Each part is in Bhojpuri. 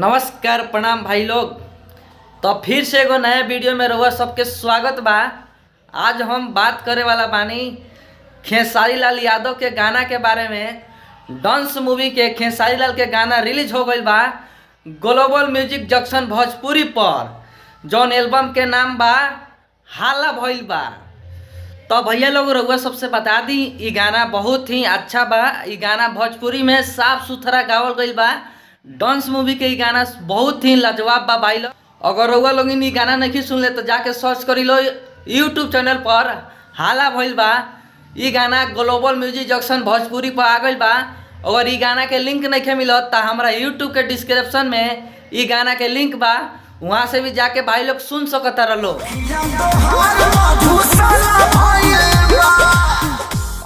नमस्कार प्रणाम भाई लोग। तो फिर से एगो नया वीडियो में रहुआ सबके स्वागत बा। आज हम बात करे वाला बानी खेसारी लाल यादव के गाना के बारे में। डांस मूवी के खेसारी लाल के गाना रिलीज हो गई बा ग्लोबल म्यूजिक जंक्शन भोजपुरी पर, जौन एल्बम के नाम बा हाला भइल बा। तो भैया लोग रहुआ सबसे बता दी, ये गाना बहुत ही अच्छा बा। ये गाना भोजपुरी में साफ सुथरा गावल गई बा। डांस मूवी के ये गाना बहुत ही लाजवाब बा भाई लोग। अगर रउआ लोग ये गाना नहीं सुन ले तो जाके सर्च करी लो यूट्यूब चैनल पर, हाला भइल बा। ये गाना ग्लोबल म्यूजिक जंक्शन भोजपुरी पर आ गई बा। अगर ये गाना के लिंक नहीं मिलत तो हमारा यूट्यूब के डिस्क्रिप्शन में ये गाना के लिंक बा, वहाँ से भी जाके भाई लोग सुन सकता रहो।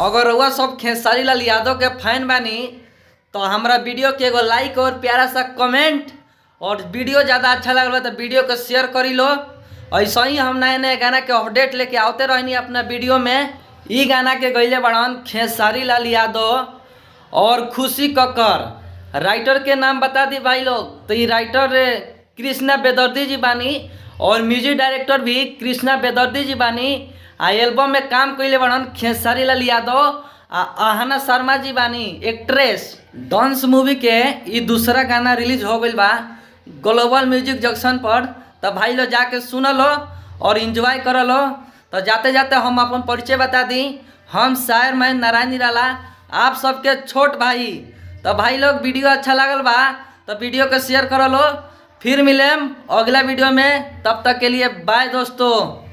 अगर रउआ सब खेसारी लाल यादव के फैन बानी तो हमारा वीडियो के एगो लाइक और प्यारा सा कमेंट, और वीडियो ज़्यादा अच्छा लगल तो वीडियो को शेयर करी लो। ऐसा ही हम नए नए गाना के अपडेट लेके आते रहनी अपना वीडियो में। ये गाना के गईले बड़न खेसारी लाल यादव और खुशी कक्कर। राइटर के नाम बता दी भाई लोग, तो ये राइटर कृष्णा बेदर्दी जी बानी और म्यूजिक डायरेक्टर भी कृष्णा बेदर्दी जी बानी। एल्बम में काम कैले बड़न खेसारी लाल यादव आहना शर्मा जी बानी एक्ट्रेस। डांस मूवी के ये दूसरा गाना रिलीज हो गई बा ग्लोबल म्यूजिक जंक्शन पर। तो भाई लोग जाके सुन लो और एंजॉय कर लो। तो जाते जाते हम अपन परिचय बता दी, हम शायर मैं नारायण निराला, आप सबके छोट भाई। तो भाई लोग वीडियो अच्छा लगल बा तो वीडियो को शेयर कर लो। फिर मिलेम अगला वीडियो में, तब तक के लिए बाय दोस्तों।